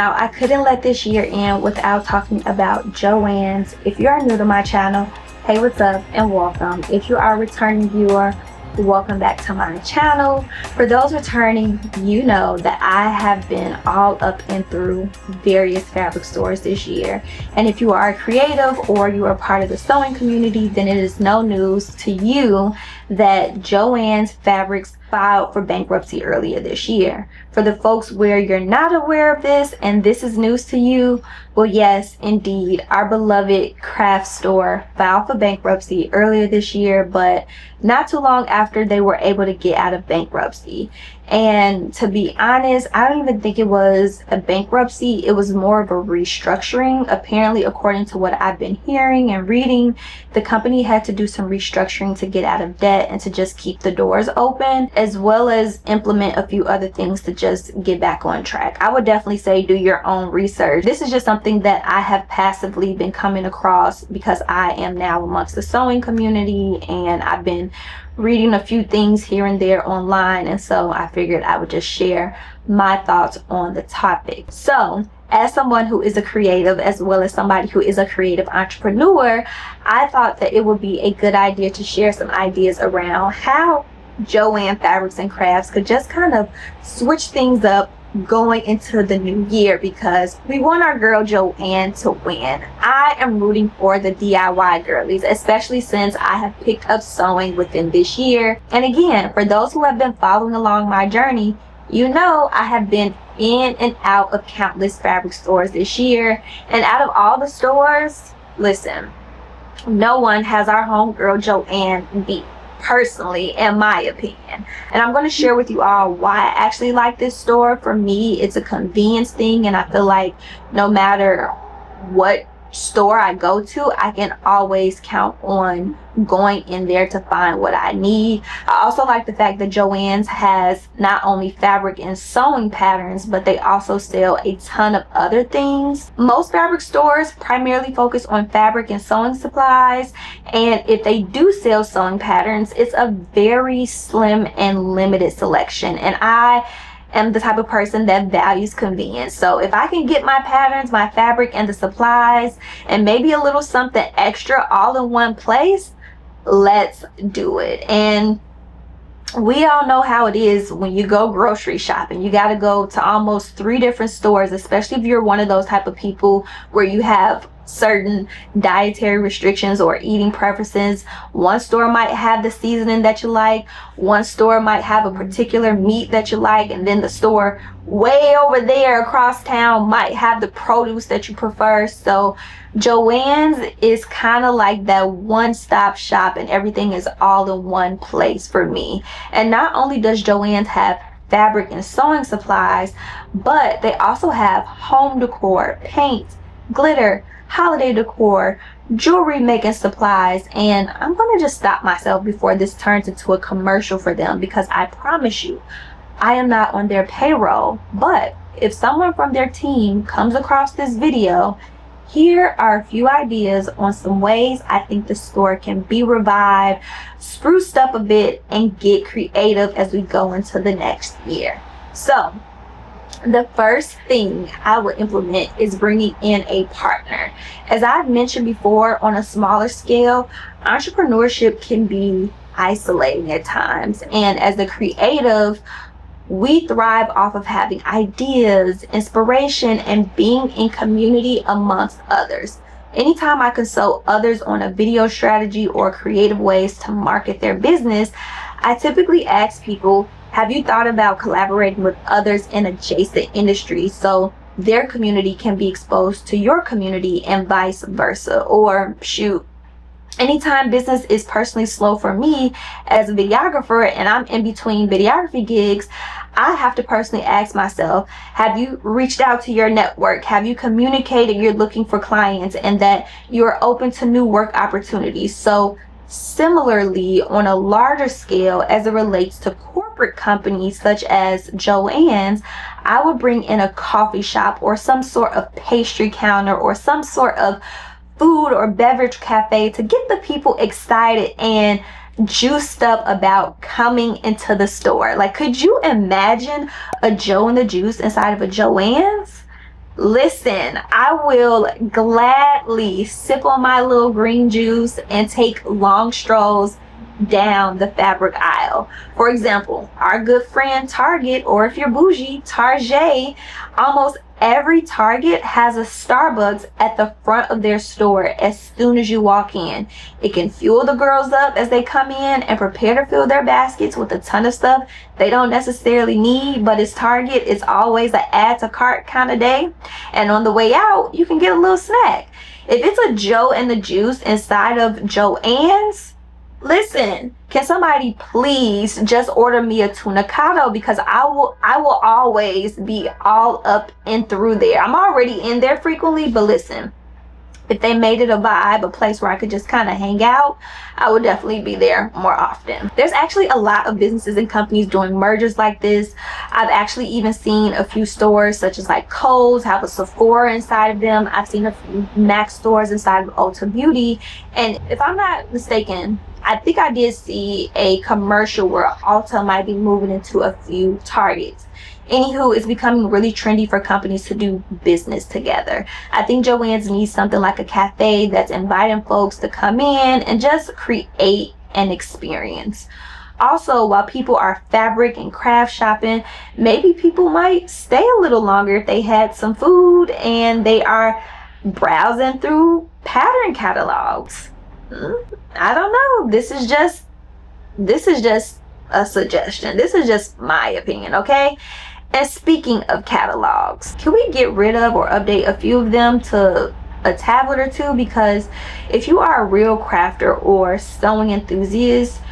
Now, I couldn't let this year end without talking about Joann's. If you are new to my channel, hey, what's up and welcome. If you are a returning viewer, welcome back to my channel. For those returning, you know that I have been all up and through various fabric stores this year. And if you are a creative or you are part of the sewing community, then it is no news to you that Joann's Fabrics filed for bankruptcy earlier this year. For the folks where you're not aware of this and this is news to you, well, yes, indeed, our beloved craft store filed for bankruptcy earlier this year, but not too long after they were able to get out of bankruptcy. And to be honest, I don't even think it was a bankruptcy. It was more of a restructuring. Apparently, according to what I've been hearing and reading, the company had to do some restructuring to get out of debt and to just keep the doors open, as well as implement a few other things to just get back on track. I would definitely say do your own research. This is just something that I have passively been coming across because I am now amongst the sewing community and I've been reading a few things here and there online, and so I figured I would just share my thoughts on the topic. So as someone who is a creative as well as somebody who is a creative entrepreneur, I thought that it would be a good idea to share some ideas around how Joann Fabrics and Crafts could just kind of switch things up going into the new year, because we want our girl Joann to win. I am rooting for the DIY girlies, especially since I have picked up sewing within this year. And again, for those who have been following along my journey, you know I have been in and out of countless fabric stores this year, and out of all the stores, listen, no one has our homegirl Joann beat, personally, in my opinion. And I'm going to share with you all why I actually like this store. For me, it's a convenience thing, and I feel like no matter what store I go to, I can always count on going in there to find what I need. I also like the fact that Joann's has not only fabric and sewing patterns, but they also sell a ton of other things. Most fabric stores primarily focus on fabric and sewing supplies, and if they do sell sewing patterns, it's a very slim and limited selection, and I am the type of person that values convenience. So if I can get my patterns, my fabric, and the supplies, and maybe a little something extra all in one place, let's do it. And we all know how it is when you go grocery shopping. You got to go to almost 3 different stores, especially if you're one of those type of people where you have certain dietary restrictions or eating preferences. One store might have the seasoning that you like, one store might have a particular meat that you like, and then the store way over there across town might have the produce that you prefer. So Joann's is kind of like that one-stop shop, and everything is all in one place for me. And not only does Joann's have fabric and sewing supplies, but they also have home decor, paint, glitter, holiday decor, jewelry making supplies. And I'm gonna just stop myself before this turns into a commercial for them, because I promise you I am not on their payroll. But if someone from their team comes across this video, here are a few ideas on some ways I think the store can be revived, spruced up a bit, and get creative as we go into the next year. So the first thing I would implement is bringing in a partner. As I've mentioned before, on a smaller scale, entrepreneurship can be isolating at times. And as a creative, we thrive off of having ideas, inspiration, and being in community amongst others. Anytime I consult others on a video strategy or creative ways to market their business, I typically ask people, have you thought about collaborating with others in adjacent industries so their community can be exposed to your community and vice versa? Or shoot, anytime business is personally slow for me as a videographer and I'm in between videography gigs, I have to personally ask myself, have you reached out to your network? Have you communicated you're looking for clients and that you're open to new work opportunities? So similarly, on a larger scale, as it relates to corporate companies such as Joann's, I would bring in a coffee shop or some sort of pastry counter or some sort of food or beverage cafe to get the people excited and juiced up about coming into the store. Like, could you imagine a Joe and the Juice inside of a Joann's? Listen, I will gladly sip on my little green juice and take long strolls down the fabric aisle. For example, our good friend Target, or if you're bougie, Target, almost every Target has a Starbucks at the front of their store as soon as you walk in. It can fuel the girls up as they come in and prepare to fill their baskets with a ton of stuff they don't necessarily need, but it's Target. It's always an add to cart kind of day. And on the way out, you can get a little snack. If it's a Joe and the Juice inside of Joann's, listen, can somebody please just order me a tuna cotto, because I will always be all up and through there. I'm already in there frequently, but listen, if they made it a vibe, a place where I could just kind of hang out, I would definitely be there more often. There's actually a lot of businesses and companies doing mergers like this. I've actually even seen a few stores such as like Kohl's have a Sephora inside of them. I've seen a few MAC stores inside of Ulta Beauty. And if I'm not mistaken, I think I did see a commercial where Ulta might be moving into a few Targets. Anywho, it's becoming really trendy for companies to do business together. I think Joann's needs something like a cafe that's inviting folks to come in and just create an experience. Also, while people are fabric and craft shopping, maybe people might stay a little longer if they had some food and they are browsing through pattern catalogs. I don't know. This is just a suggestion. This is just my opinion, okay? And speaking of catalogs, can we get rid of or update a few of them to a tablet or two? Because if you are a real crafter or sewing enthusiast,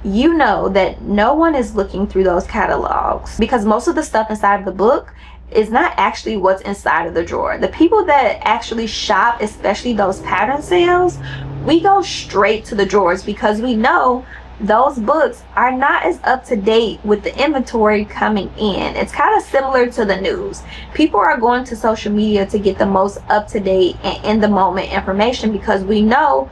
you know that no one is looking through those catalogs, because most of the stuff inside of the book is not actually what's inside of the drawer. The people that actually shop, especially those pattern sales, we go straight to the drawers because we know those books are not as up to date with the inventory coming in. It's kind of similar to the news. People are going to social media to get the most up to date and in the moment information, because we know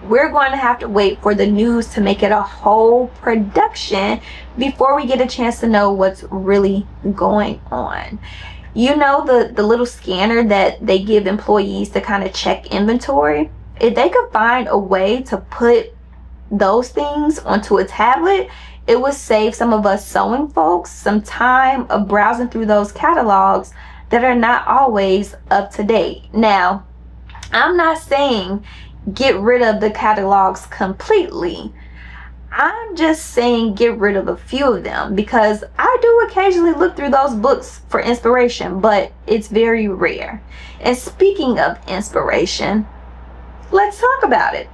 we're going to have to wait for the news to make it a whole production before we get a chance to know what's really going on. You know, the little scanner that they give employees to kind of check inventory, if they could find a way to put those things onto a tablet, it would save some of us sewing folks some time of browsing through those catalogs that are not always up to date. Now, I'm not saying get rid of the catalogs completely. I'm just saying get rid of a few of them, because I do occasionally look through those books for inspiration, but it's very rare. And speaking of inspiration, let's talk about it.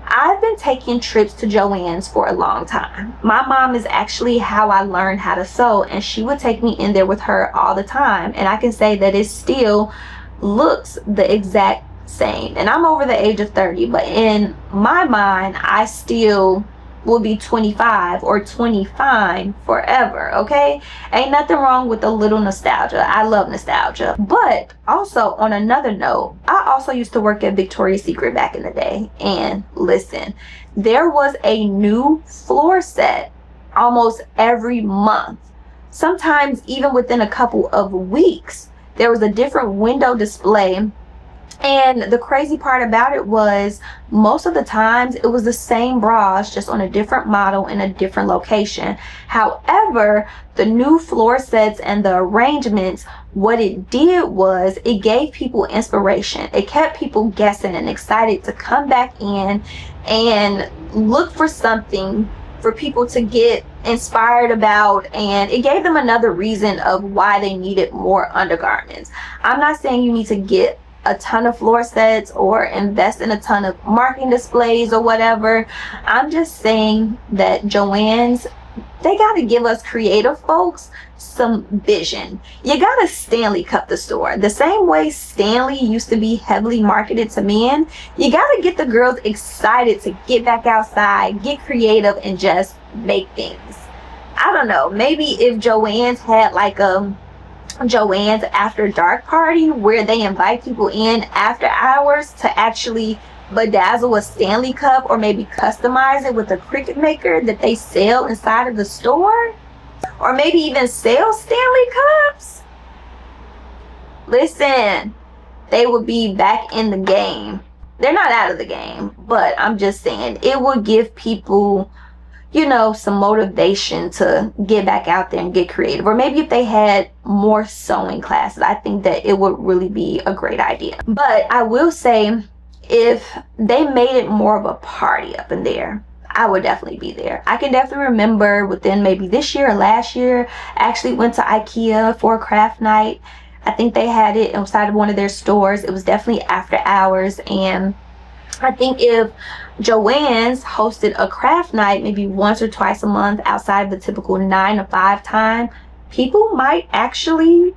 I've been taking trips to Joann's for a long time. My mom is actually how I learned how to sew, and she would take me in there with her all the time. And I can say that it still looks the exact same. And I'm over the age of 30, but in my mind, I still will be 25 or 25 forever, okay? Ain't nothing wrong with a little nostalgia. I love nostalgia. But also, on another note, I also used to work at Victoria's Secret back in the day. And listen, there was a new floor set almost every month. Sometimes even within a couple of weeks, there was a different window display. And the crazy part about it was, most of the times it was the same bras, just on a different model in a different location. However, the new floor sets and the arrangements, what it did was it gave people inspiration. It kept people guessing and excited to come back in and look for something for people to get inspired about, and it gave them another reason of why they needed more undergarments. I'm not saying you need to get a ton of floor sets or invest in a ton of marketing displays or whatever. I'm just saying that Joann's, they got to give us creative folks some vision. You got to Stanley Cup the store. The same way Stanley used to be heavily marketed to men, you got to get the girls excited to get back outside, get creative, and just make things. I don't know, maybe if Joann's had like a Joann's after dark party where they invite people in after hours to actually bedazzle a Stanley Cup, or maybe customize it with a Cricut maker that they sell inside of the store, or maybe even sell Stanley Cups. listen, they would be back in the game. They're not out of the game, but I'm just saying it would give people, you know, some motivation to get back out there and get creative. Or maybe if they had more sewing classes, I think that it would really be a great idea. But I will say, if they made it more of a party up in there, I would definitely be there. I can definitely remember within maybe this year or last year, I actually went to IKEA for a craft night. I think they had it inside of one of their stores. It was definitely after hours, and I think if Joann's hosted a craft night maybe once or twice a month outside of the typical 9 to 5 time, people might actually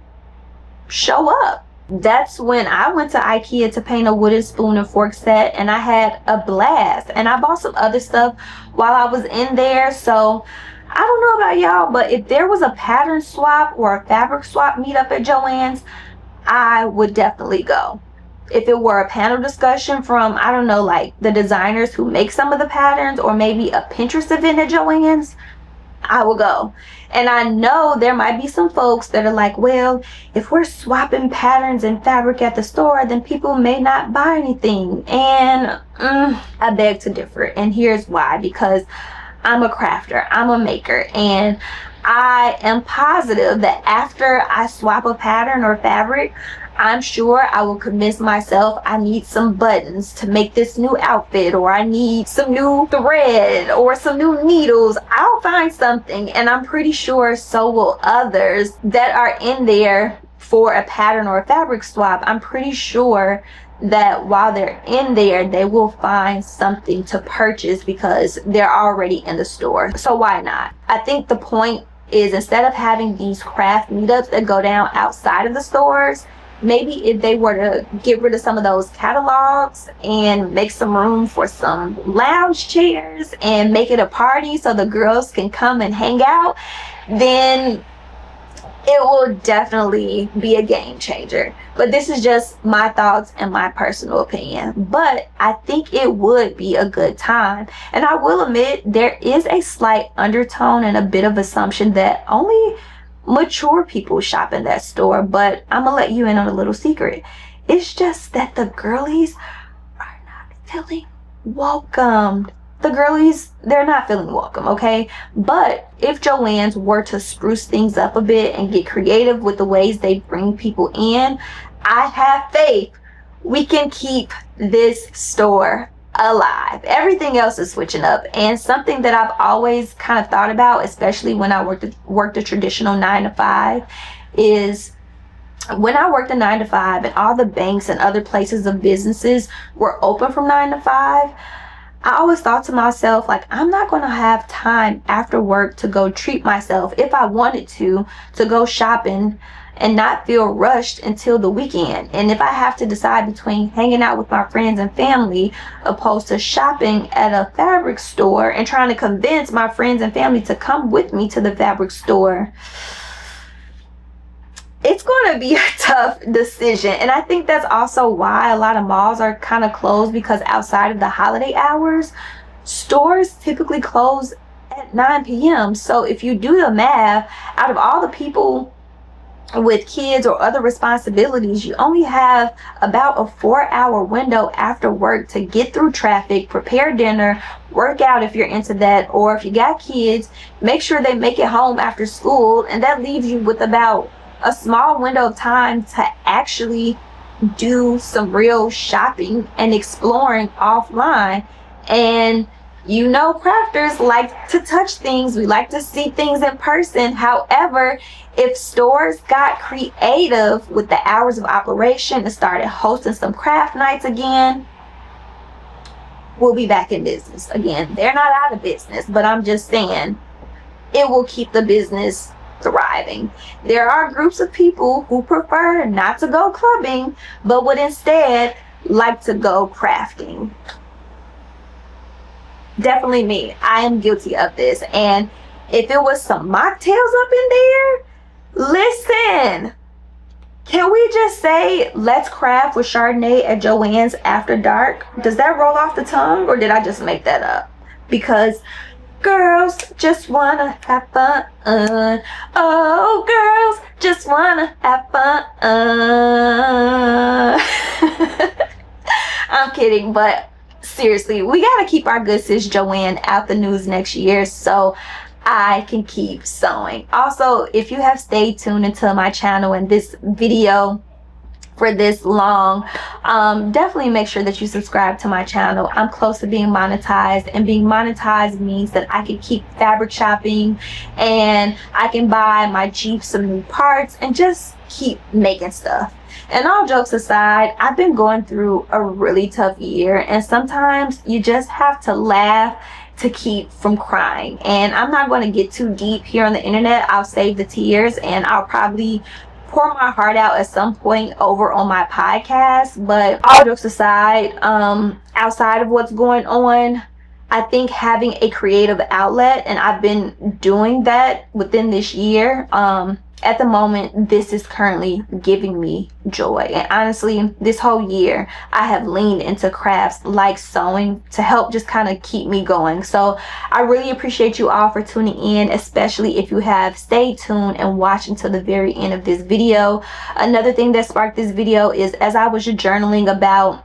show up. That's when I went to IKEA to paint a wooden spoon and fork set, and I had a blast. And I bought some other stuff while I was in there. So I don't know about y'all, but if there was a pattern swap or a fabric swap meetup at Joann's, I would definitely go. If it were a panel discussion from, I don't know, like the designers who make some of the patterns, or maybe a Pinterest event at Joann's, I will go. And I know there might be some folks that are like, well, if we're swapping patterns and fabric at the store, then people may not buy anything. And I beg to differ. And here's why. Because I'm a crafter, I'm a maker, and I am positive that after I swap a pattern or fabric, I'm sure I will convince myself I need some buttons to make this new outfit, or I need some new thread or some new needles. I'll find something, and I'm pretty sure so will others that are in there for a pattern or a fabric swap. I'm pretty sure that while they're in there, they will find something to purchase because they're already in the store. So why not? I think the point is, instead of having these craft meetups that go down outside of the stores, maybe if they were to get rid of some of those catalogs and make some room for some lounge chairs and make it a party so the girls can come and hang out, then it will definitely be a game changer. But this is just my thoughts and my personal opinion. But I think it would be a good time. And I will admit, there is a slight undertone and a bit of assumption that only mature people shop in that store. But I'm gonna let you in on a little secret. It's just that the girlies are not feeling welcomed. The girlies, they're not feeling welcome, okay? But if Joann's were to spruce things up a bit and get creative with the ways they bring people in, I have faith we can keep this store alive. Everything else is switching up. And something that I've always kind of thought about, especially when I worked a traditional 9 to 5, is when I worked a 9 to 5 and all the banks and other places of businesses were open from 9 to 5, I always thought to myself, like, I'm not going to have time after work to go treat myself if I wanted to go shopping and not feel rushed until the weekend. And if I have to decide between hanging out with my friends and family opposed to shopping at a fabric store and trying to convince my friends and family to come with me to the fabric store, it's going to be a tough decision. And I think that's also why a lot of malls are kind of closed, because outside of the holiday hours, stores typically close at 9 p.m. So if you do the math, out of all the people with kids or other responsibilities, you only have about a 4-hour window after work to get through traffic, prepare dinner, work out if you're into that, or if you got kids, make sure they make it home after school. And that leaves you with about a small window of time to actually do some real shopping and exploring offline. And you know, crafters like to touch things. We like to see things in person. However, if stores got creative with the hours of operation and started hosting some craft nights again, we'll be back in business again. They're not out of business, but I'm just saying it will keep the business thriving. There are groups of people who prefer not to go clubbing, but would instead like to go crafting. Definitely me. I am guilty of this. And if it was some mocktails up in there, listen, can we just say let's craft with Chardonnay at Joann's after dark? Does that roll off the tongue, or did I just make that up? Because Girls just wanna have fun. Oh, girls just wanna have fun. I'm kidding, but seriously, we gotta keep our good sis Joann out the news next year so I can keep sewing. Also, if you have stayed tuned into my channel and this video for this long, definitely make sure that you subscribe to my channel. I'm close to being monetized, and being monetized means that I can keep fabric shopping and I can buy my Jeep some new parts and just keep making stuff. And all jokes aside, I've been going through a really tough year, and sometimes you just have to laugh to keep from crying. And I'm not going to get too deep here on the internet. I'll save the tears, and I'll probably pour my heart out at some point over on my podcast. But all jokes aside, outside of what's going on, I think having a creative outlet, and I've been doing that within this year, at the moment, this is currently giving me joy. And honestly, this whole year I have leaned into crafts like sewing to help just kind of keep me going. So I really appreciate you all for tuning in, especially if you have stayed tuned and watched until the very end of this video. Another thing that sparked this video is, as I was journaling about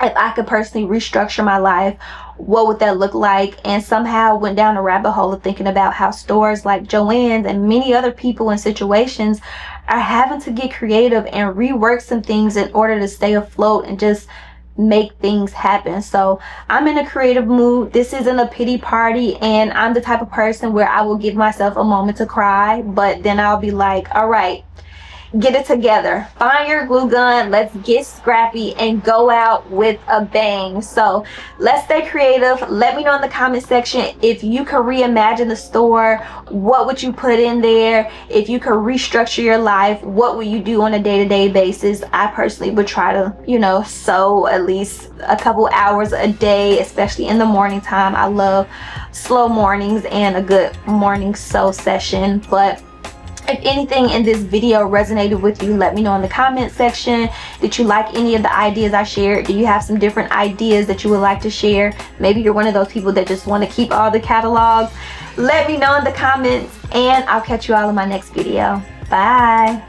if I could personally restructure my life, what would that look like, and somehow went down a rabbit hole of thinking about how stores like Joann's and many other people in situations are having to get creative and rework some things in order to stay afloat and just make things happen. So I'm in a creative mood. This isn't a pity party, and I'm the type of person where I will give myself a moment to cry, but then I'll be like, all right, get it together, find your glue gun, let's get scrappy and go out with a bang. So let's stay creative. Let me know in the comment section, if you could reimagine the store, what would you put in there? If you could restructure your life, what would you do on a day-to-day basis? I personally would try to, you know, sew at least a couple hours a day, especially in the morning time. I love slow mornings and a good morning sew session. But if anything in this video resonated with you, let me know in the comment section. Did you like any of the ideas I shared? Do you have some different ideas that you would like to share? Maybe you're one of those people that just want to keep all the catalogs. Let me know in the comments, and I'll catch you all in my next video. Bye.